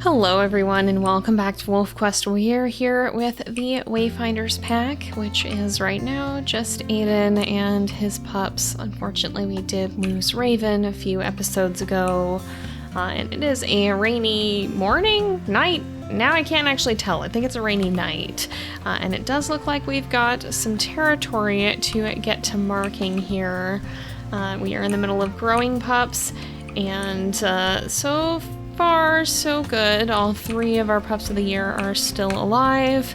Hello everyone and welcome back to WolfQuest. We're here with the Wayfinders pack, which is right now just Aden and his pups. Unfortunately, we did lose Raven a few episodes ago, and it is a rainy morning? Night? Now I can't actually tell. I think it's a rainy night. And it does look like we've got some territory to get to marking here. We are in the middle of growing pups, and so far, so good. All three of our pups of the year are still alive.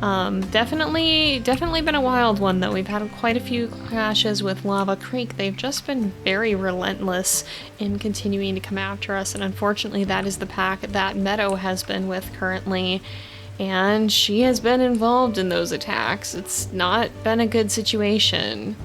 Definitely been a wild one, though. We've had quite a few clashes with Lava Creek. They've just been very relentless in continuing to come after us, and unfortunately that is the pack that Meadow has been with currently, and she has been involved in those attacks. It's not been a good situation.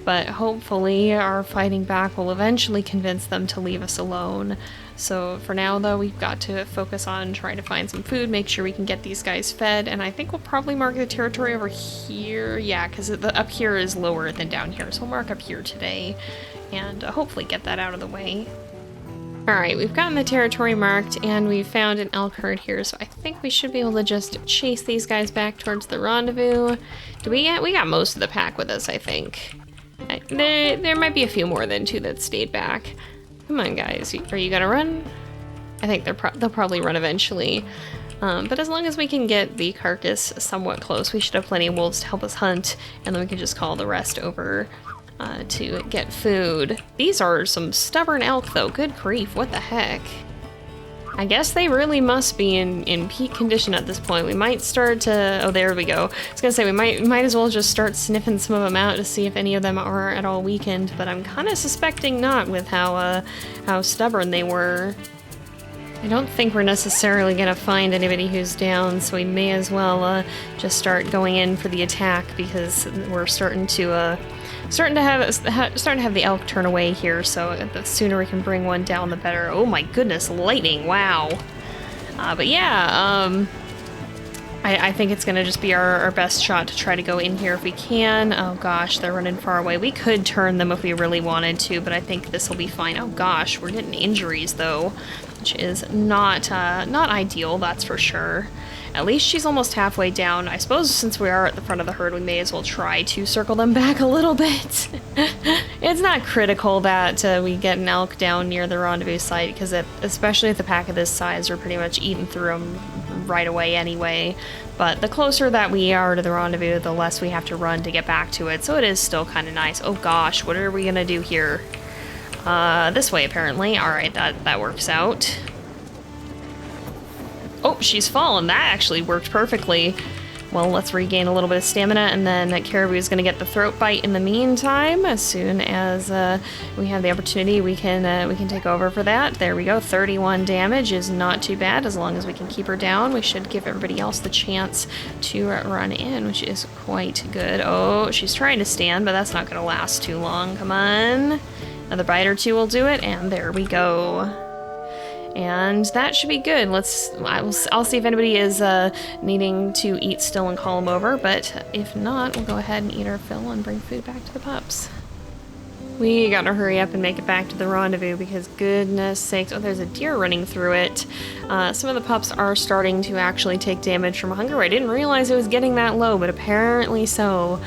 But hopefully our fighting back will eventually convince them to leave us alone. So for now, though, we've got to focus on trying to find some food, make sure we can get these guys fed, and I think we'll probably mark the territory over here. Yeah, because up here is lower than down here, so we'll mark up here today, and hopefully get that out of the way. Alright, we've gotten the territory marked, and we've found an elk herd here, so I think we should be able to just chase these guys back towards the rendezvous. We got most of the pack with us, I think. There might be a few more than two that stayed back. Come on, guys. Are you gonna run? I think they'll probably run eventually. But as long as we can get the carcass somewhat close, we should have plenty of wolves to help us hunt, and then we can just call the rest over to get food. These are some stubborn elk, though. Good grief, what the heck? I guess they really must be in peak condition at this point. We might start to... Oh, there we go. I was gonna say, we might as well just start sniffing some of them out to see if any of them are at all weakened, but I'm kind of suspecting not with how stubborn they were. I don't think we're necessarily gonna find anybody who's down, so we may as well just start going in for the attack, because we're starting to have the elk turn away here, so the sooner we can bring one down, the better. Oh my goodness, lightning, wow. But yeah, I think it's gonna just be our best shot to try to go in here if we can. Oh gosh, they're running far away. We could turn them if we really wanted to, but I think this will be fine. Oh gosh, we're getting injuries though, which is not ideal, that's for sure. At least she's almost halfway down. I suppose since we are at the front of the herd, we may as well try to circle them back a little bit. It's not critical that we get an elk down near the rendezvous site, because especially at the pack of this size, we're pretty much eating through them right away anyway. But the closer that we are to the rendezvous, the less we have to run to get back to it, so it is still kind of nice. Oh gosh, what are we gonna do here? This way apparently. Alright, that works out. Oh, she's fallen. That actually worked perfectly. Well, let's regain a little bit of stamina, and then Caribou's gonna get the throat bite in the meantime. As soon as we have the opportunity, we can take over for that. There we go. 31 damage is not too bad. As long as we can keep her down, we should give everybody else the chance to run in, which is quite good. Oh, she's trying to stand, but that's not gonna last too long. Come on. Another bite or two will do it, and there we go. And that should be good. I'll see if anybody is needing to eat still and call them over, but if not, we'll go ahead and eat our fill and bring food back to the pups. We gotta hurry up and make it back to the rendezvous, because goodness sakes, oh, there's a deer running through it. Some of the pups are starting to actually take damage from hunger. I didn't realize it was getting that low, but apparently so.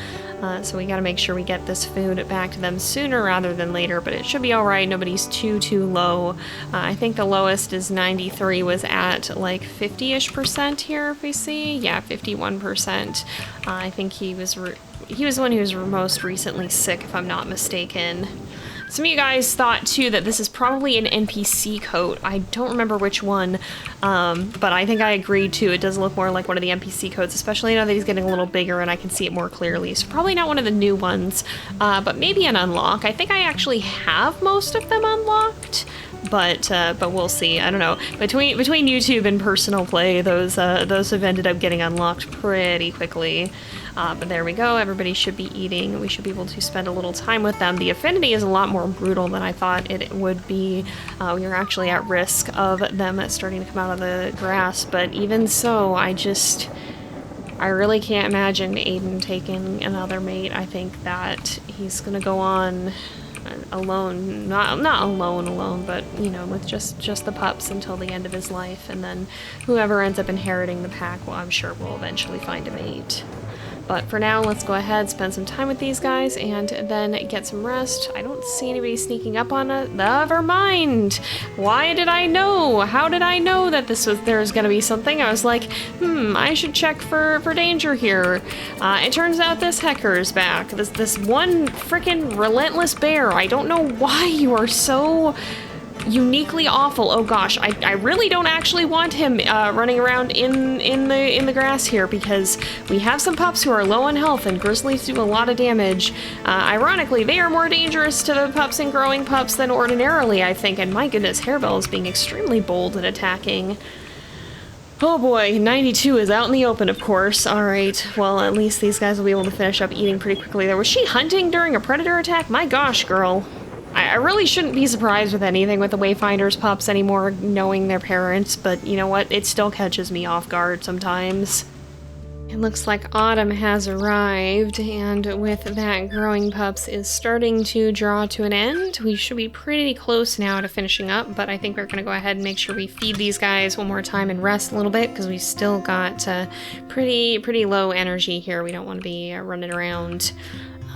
So we gotta make sure we get this food back to them sooner rather than later, but it should be alright. Nobody's too low. I think the lowest is 93, was at like 50-ish% here, if we see. Yeah, 51%. I think he was the one who was most recently sick, if I'm not mistaken. Some of you guys thought, too, that this is probably an NPC coat. I don't remember which one, but I think I agreed, too. It does look more like one of the NPC coats, especially now that he's getting a little bigger and I can see it more clearly. So probably not one of the new ones, but maybe an unlock. I think I actually have most of them unlocked, but we'll see. I don't know. Between YouTube and personal play, those have ended up getting unlocked pretty quickly. But there we go, everybody should be eating. We should be able to spend a little time with them. The affinity is a lot more brutal than I thought it would be. We are actually at risk of them starting to come out of the grass, but even so, I really can't imagine Aden taking another mate. I think that he's gonna go on alone, not alone, but, you know, with just the pups until the end of his life, and then whoever ends up inheriting the pack, well, I'm sure will eventually find a mate. But for now, let's go ahead, spend some time with these guys, and then get some rest. I don't see anybody sneaking up on us. Never mind! Why did I know? How did I know that there was gonna be something? I was like, I should check for danger here. It turns out this hecker's back. This one frickin' relentless bear. I don't know why you are so uniquely awful. Oh gosh, I really don't actually want him running around in the grass here, because we have some pups who are low on health and grizzlies do a lot of damage. Ironically, they are more dangerous to the pups and growing pups than ordinarily, I think, and my goodness, Hairbell is being extremely bold at attacking. Oh boy, 92 is out in the open, of course. Alright, well, at least these guys will be able to finish up eating pretty quickly there. Was she hunting during a predator attack? My gosh, girl. I really shouldn't be surprised with anything with the Wayfinders pups anymore, knowing their parents, but you know what? It still catches me off guard sometimes. It looks like autumn has arrived, and with that, growing pups is starting to draw to an end. We should be pretty close now to finishing up, but I think we're going to go ahead and make sure we feed these guys one more time and rest a little bit, because we still got pretty low energy here. We don't want to be running around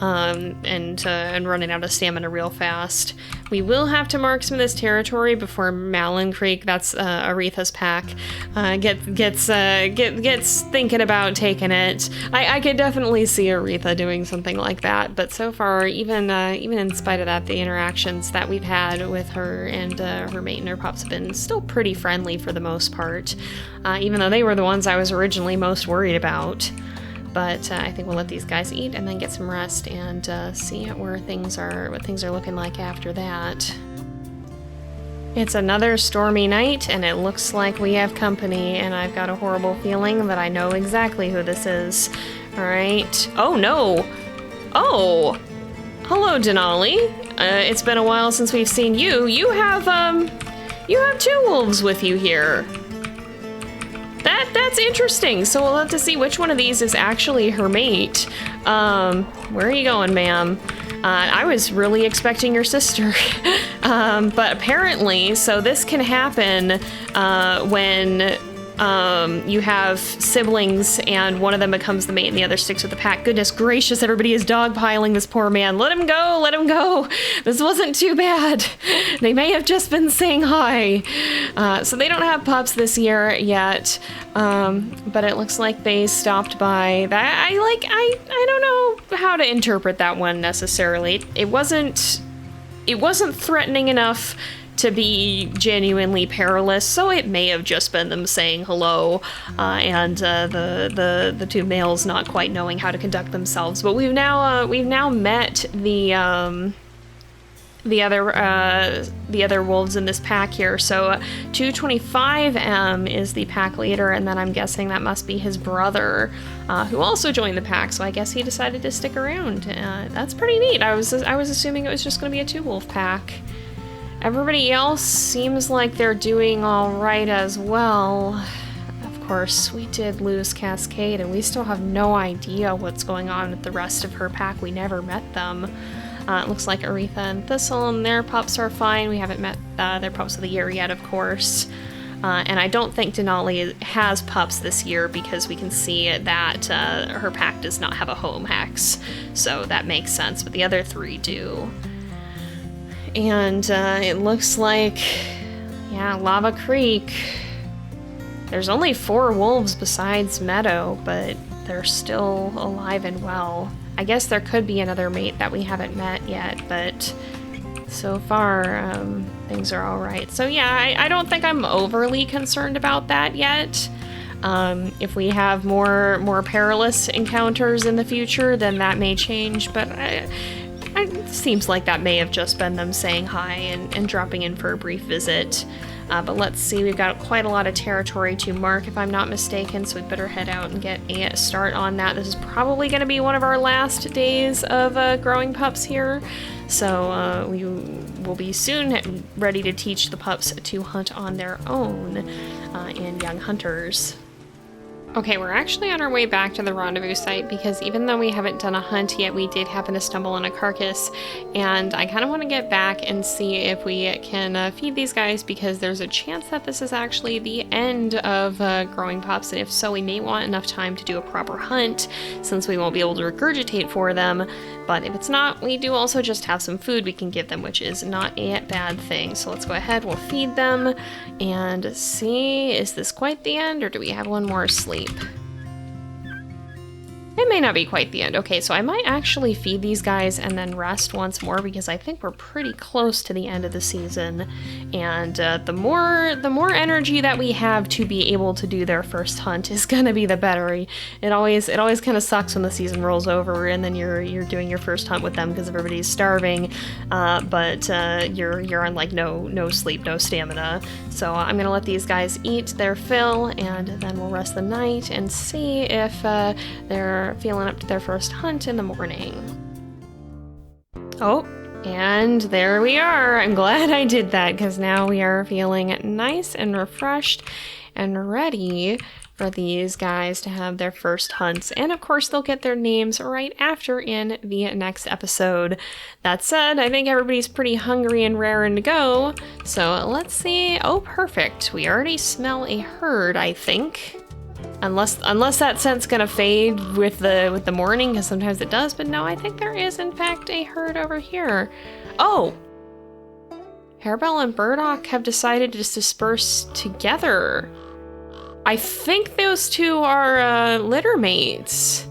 and running out of stamina real fast. We will have to mark some of this territory before Malin Creek, that's Aretha's pack, gets thinking about taking it. I could definitely see Aretha doing something like that, but so far, even in spite of that, the interactions that we've had with her and her mate and her pups have been still pretty friendly for the most part, even though they were the ones I was originally most worried about. But I think we'll let these guys eat and then get some rest and see what things are looking like after that. It's another stormy night, and it looks like we have company, and I've got a horrible feeling that I know exactly who this is. All right. Oh no! Oh, hello, Denali. It's been a while since we've seen you. You have two wolves with you here. That's interesting. So we'll have to see which one of these is actually her mate. Where are you going, ma'am? I was really expecting your sister. But apparently, so this can happen when you have siblings and one of them becomes the mate and the other sticks with the pack. Goodness gracious, everybody is dogpiling this poor man. Let him go, let him go. This wasn't too bad. They may have just been saying hi. So they don't have pups this year yet, but it looks like they stopped by. That I don't know how to interpret that one necessarily. It wasn't threatening enough to be genuinely perilous, so it may have just been them saying hello, and the two males not quite knowing how to conduct themselves. But we've now met the other wolves in this pack here. So 225M is the pack leader, and then I'm guessing that must be his brother, who also joined the pack. So I guess he decided to stick around. That's pretty neat. I was assuming it was just going to be a 2-wolf pack. Everybody else seems like they're doing all right as well. Of course, we did lose Cascade, and we still have no idea what's going on with the rest of her pack. We never met them. It looks like Aretha and Thistle and their pups are fine. We haven't met their pups of the year yet, of course. And I don't think Denali has pups this year, because we can see that her pack does not have a home hex. So that makes sense, but the other 3 do. And it looks like, yeah, Lava Creek. There's only 4 wolves besides Meadow, but they're still alive and well. I guess there could be another mate that we haven't met yet, but so far, things are all right. So yeah, I don't think I'm overly concerned about that yet. If we have more perilous encounters in the future, then that may change, but it seems like that may have just been them saying hi and dropping in for a brief visit. But let's see, we've got quite a lot of territory to mark, if I'm not mistaken, so we better head out and get a start on that. This is probably going to be one of our last days of growing pups here, so we will be soon ready to teach the pups to hunt on their own in Young Hunters. Okay, we're actually on our way back to the rendezvous site because even though we haven't done a hunt yet, we did happen to stumble on a carcass, and I kind of want to get back and see if we can feed these guys because there's a chance that this is actually the end of growing pups, and if so, we may want enough time to do a proper hunt since we won't be able to regurgitate for them. But if it's not, we do also just have some food we can give them, which is not a bad thing. So let's go ahead, we'll feed them and see, is this quite the end or do we have one more sleep? It may not be quite the end. Okay, so I might actually feed these guys and then rest once more because I think we're pretty close to the end of the season. And the more energy that we have to be able to do their first hunt is gonna be the better. It always kind of sucks when the season rolls over and then you're doing your first hunt with them because everybody's starving, but you're on like no sleep, no stamina. So I'm gonna let these guys eat their fill and then we'll rest the night and see if they're feeling up to their first hunt in the morning. Oh, and there we are. I'm glad I did that because now we are feeling nice and refreshed and ready for these guys to have their first hunts. And of course, they'll get their names right after in the next episode. That said, I think everybody's pretty hungry and raring to go. So let's see. Oh, perfect. We already smell a herd, I think. Unless that scent's gonna fade with the morning, because sometimes it does, but no, I think there is in fact a herd over here. Oh! Harebell and Burdock have decided to disperse together. I think those two are litter mates.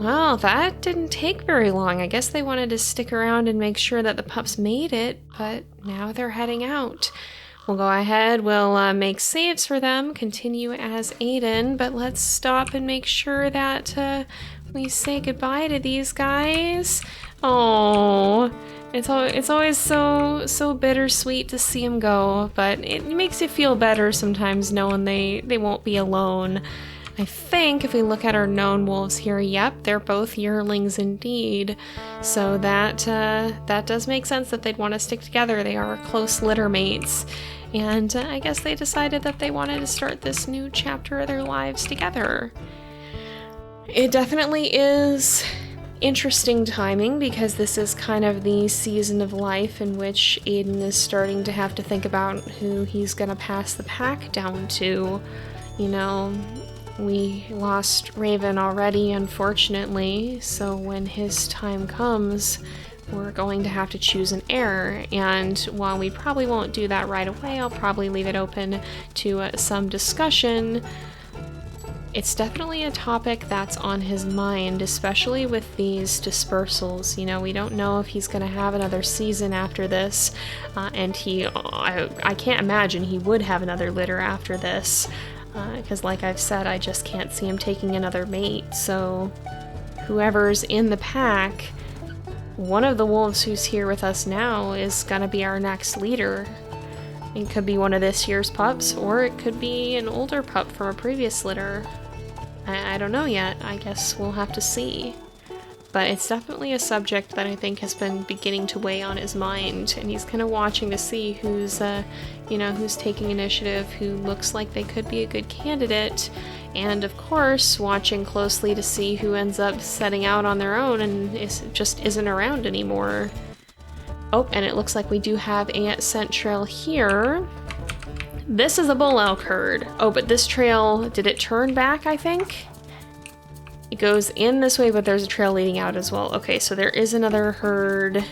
Well, that didn't take very long. I guess they wanted to stick around and make sure that the pups made it, but now they're heading out. We'll go ahead, we'll make saves for them, continue as Aden, but let's stop and make sure that we say goodbye to these guys. Oh, it's always so bittersweet to see them go, but it makes you feel better sometimes knowing they won't be alone. I think if we look at our known wolves here, yep, they're both yearlings indeed. So that does make sense that they'd want to stick together. They are close litter mates. And I guess they decided that they wanted to start this new chapter of their lives together. It definitely is interesting timing because this is kind of the season of life in which Aden is starting to have to think about who he's gonna pass the pack down to. You know, we lost Raven already, unfortunately, so when his time comes, we're going to have to choose an heir, and while we probably won't do that right away, I'll probably leave it open to some discussion. It's definitely a topic that's on his mind, especially with these dispersals. You know, we don't know if he's going to have another season after this, and I can't imagine he would have another litter after this, because like I've said, I just can't see him taking another mate, so whoever's in the pack, one of the wolves who's here with us now is gonna be our next leader. It could be one of this year's pups, or it could be an older pup from a previous litter. I don't know yet. I guess we'll have to see. But it's definitely a subject that I think has been beginning to weigh on his mind, and he's kind of watching to see who's taking initiative, who looks like they could be a good candidate, and of course watching closely to see who ends up setting out on their own and just isn't around anymore. Oh, and it looks like we do have a scent trail here. This is a bull elk herd. Oh, but this trail, did it turn back, I think? It goes in this way, but there's a trail leading out as well. Okay, so there is another herd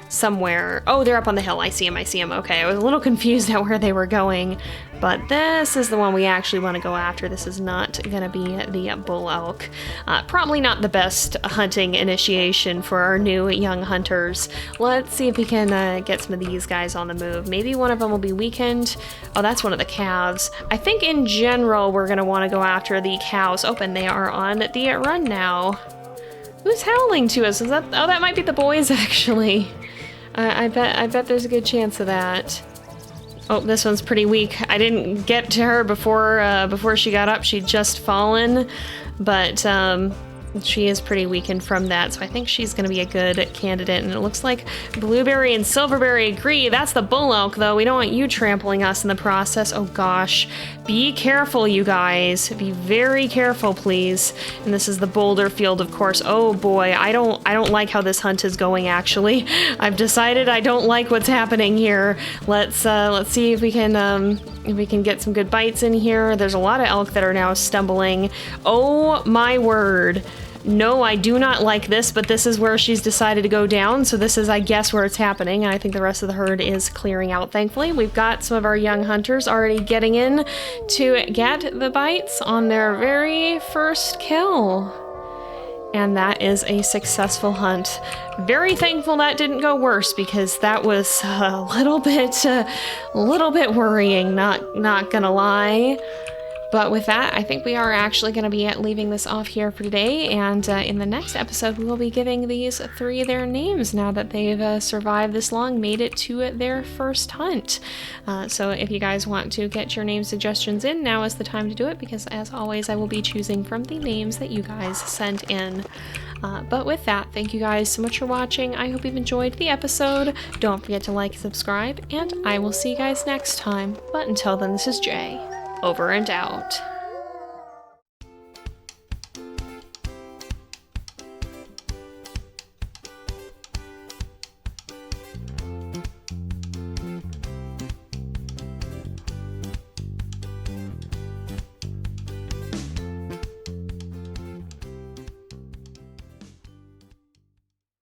somewhere. Oh, they're up on the hill. I see them. Okay, I was a little confused at where they were going, but this is the one we actually want to go after. This is not going to be the bull elk. Probably not the best hunting initiation for our new young hunters. Let's see if we can get some of these guys on the move. Maybe one of them will be weakened. Oh, that's one of the calves. I think in general we're going to want to go after the cows. Oh, and they are on the run now. Who's howling to us? Is that? Oh, that might be the boys actually. I bet there's a good chance of that. Oh, this one's pretty weak. I didn't get to her before she got up. She'd just fallen, but she is pretty weakened from that, so I think she's going to be a good candidate. And it looks like Blueberry and Silverberry agree. That's the bull elk, though. We don't want you trampling us in the process. Oh gosh. Be careful, you guys. Be very careful, please. And this is the boulder field, of course. Oh boy, I don't like how this hunt is going, actually. I've decided I don't like what's happening here. Let's see if we can get some good bites in here. There's a lot of elk that are now stumbling. Oh my word. No, I do not like this, but this is where she's decided to go down, so this is, I guess, where it's happening. I think the rest of the herd is clearing out, thankfully. We've got some of our young hunters already getting in to get the bites on their very first kill. And that is a successful hunt. Very thankful that didn't go worse, because that was a little bit worrying, not gonna lie. But with that, I think we are actually going to be leaving this off here for today, and in the next episode, we will be giving these 3 their names now that they've survived this long, made it to their first hunt. So if you guys want to get your name suggestions in, now is the time to do it, because as always, I will be choosing from the names that you guys sent in. But with that, thank you guys so much for watching. I hope you've enjoyed the episode. Don't forget to like and subscribe, and I will see you guys next time. But until then, this is Jay. Over and out.